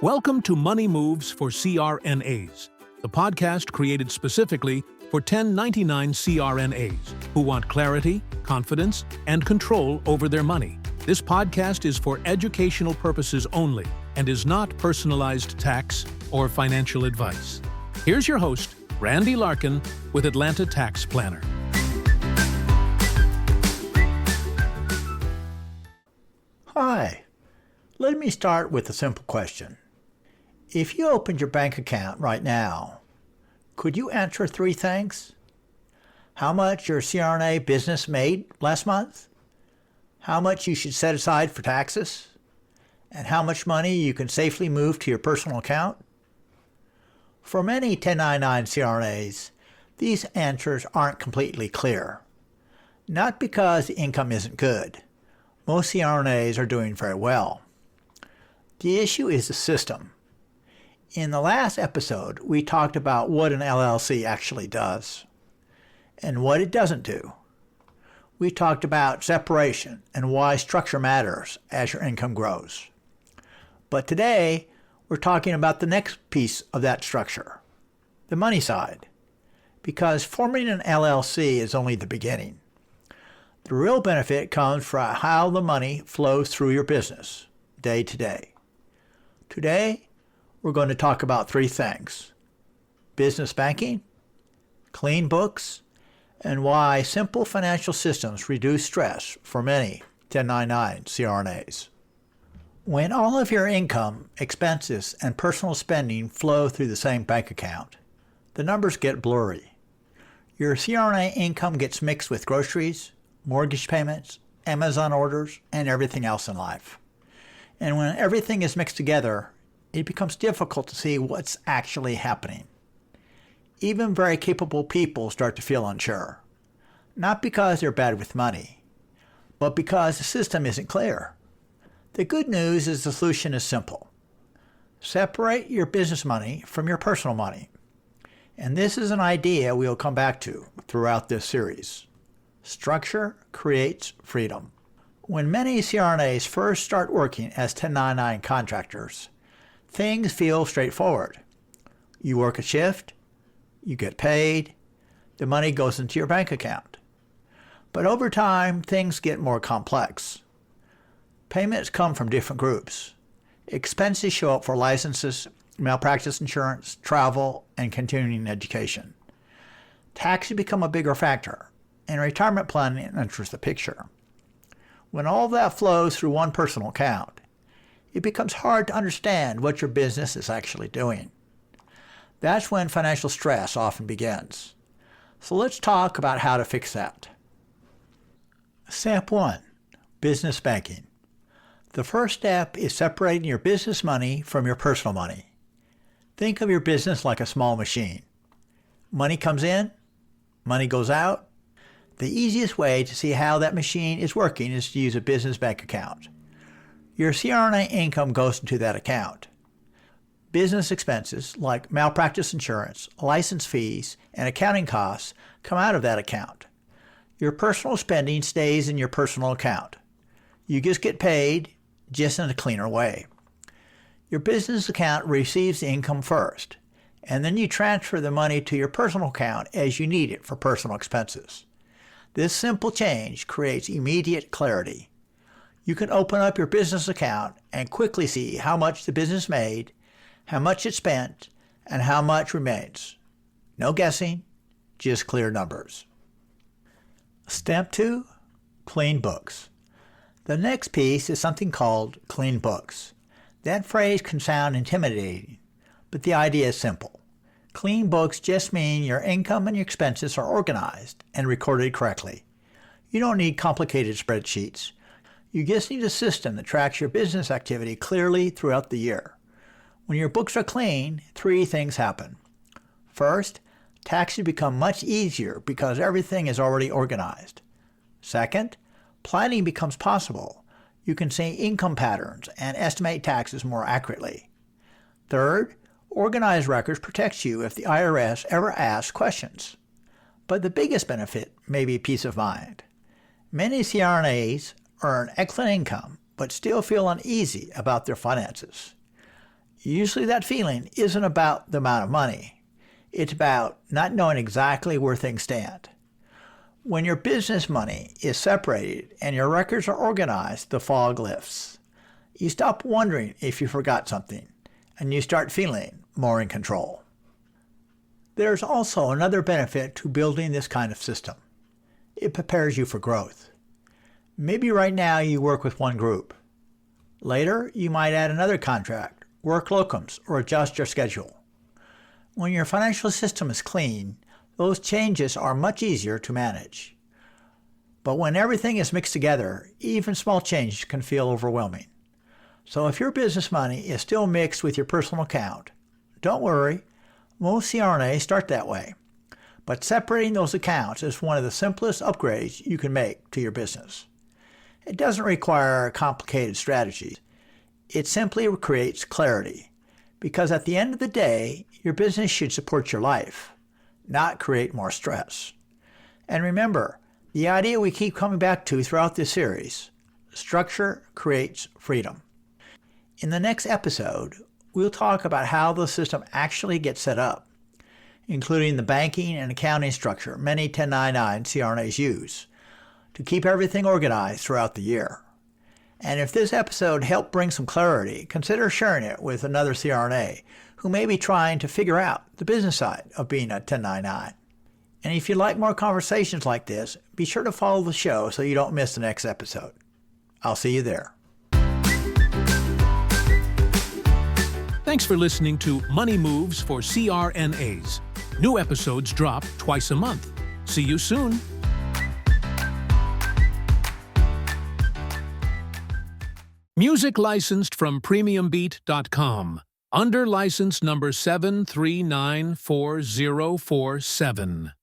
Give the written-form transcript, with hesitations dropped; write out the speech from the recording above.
Welcome to Money Moves for CRNAs, the podcast created specifically for 1099 CRNAs who want clarity, confidence, and control over their money. This podcast is for educational purposes only and is not personalized tax or financial advice. Here's your host, Randy Larkin with Atlanta Tax Planner. Hi. Let me start with a simple question. If you opened your bank account right now, could you answer three things? How much your CRNA business made last month? How much you should set aside for taxes? And how much money you can safely move to your personal account? For many 1099 CRNAs, these answers aren't completely clear. Not because the income isn't good. Most CRNAs are doing very well. The issue is the system. In the last episode, we talked about what an LLC actually does and what it doesn't do. We talked about separation and why structure matters as your income grows. But today, we're talking about the next piece of that structure, the money side, because forming an LLC is only the beginning. The real benefit comes from how the money flows through your business day to day. Today, we're going to talk about three things: business banking, clean books, and why simple financial systems reduce stress for many 1099 CRNAs. When all of your income, expenses, and personal spending flow through the same bank account, the numbers get blurry. Your CRNA income gets mixed with groceries, mortgage payments, Amazon orders, and everything else in life. And when everything is mixed together, it becomes difficult to see what's actually happening. Even very capable people start to feel unsure, not because they're bad with money, but because the system isn't clear. The good news is the solution is simple. Separate your business money from your personal money. And this is an idea we'll come back to throughout this series. Structure creates freedom. When many CRNAs first start working as 1099 contractors, things feel straightforward. You work a shift, you get paid, the money goes into your bank account. But over time, things get more complex. Payments come from different groups. Expenses show up for licenses, malpractice insurance, travel, and continuing education. Taxes become a bigger factor, and retirement planning enters the picture. When all that flows through one personal account, it becomes hard to understand what your business is actually doing. That's when financial stress often begins. So let's talk about how to fix that. Step 1. Business banking. The first step is separating your business money from your personal money. Think of your business like a small machine. Money comes in, money goes out. The easiest way to see how that machine is working is to use a business bank account. Your CRNA income goes into that account. Business expenses like malpractice insurance, license fees, and accounting costs come out of that account. Your personal spending stays in your personal account. You just get paid, just in a cleaner way. Your business account receives the income first, and then you transfer the money to your personal account as you need it for personal expenses. This simple change creates immediate clarity. You can open up your business account and quickly see how much the business made, how much it spent, and how much remains. No guessing, just clear numbers. Step 2, clean books. The next piece is something called clean books. That phrase can sound intimidating, but the idea is simple. Clean books just mean your income and your expenses are organized and recorded correctly. You don't need complicated spreadsheets. You just need a system that tracks your business activity clearly throughout the year. When your books are clean, three things happen. First, taxes become much easier because everything is already organized. Second, planning becomes possible. You can see income patterns and estimate taxes more accurately. Third, organized records protect you if the IRS ever asks questions. But the biggest benefit may be peace of mind. Many CRNAs earn excellent income but still feel uneasy about their finances. Usually that feeling isn't about the amount of money. It's about not knowing exactly where things stand. When your business money is separated and your records are organized, the fog lifts. You stop wondering if you forgot something, and you start feeling more in control. There's also another benefit to building this kind of system. It prepares you for growth. Maybe right now you work with one group. Later, you might add another contract, work locums, or adjust your schedule. When your financial system is clean, those changes are much easier to manage. But when everything is mixed together, even small changes can feel overwhelming. So if your business money is still mixed with your personal account, don't worry. Most CRNAs start that way. But separating those accounts is one of the simplest upgrades you can make to your business. It doesn't require complicated strategies. It simply creates clarity. Because at the end of the day, your business should support your life, not create more stress. And remember, the idea we keep coming back to throughout this series, structure creates freedom. In the next episode, we'll talk about how the system actually gets set up, including the banking and accounting structure many 1099 CRNAs use to keep everything organized throughout the year. And if this episode helped bring some clarity, consider sharing it with another CRNA who may be trying to figure out the business side of being a 1099. And if you'd like more conversations like this, be sure to follow the show so you don't miss the next episode. I'll see you there. Thanks for listening to Money Moves for CRNAs. New episodes drop twice a month. See you soon. Music licensed from premiumbeat.com. Under license number 7394047.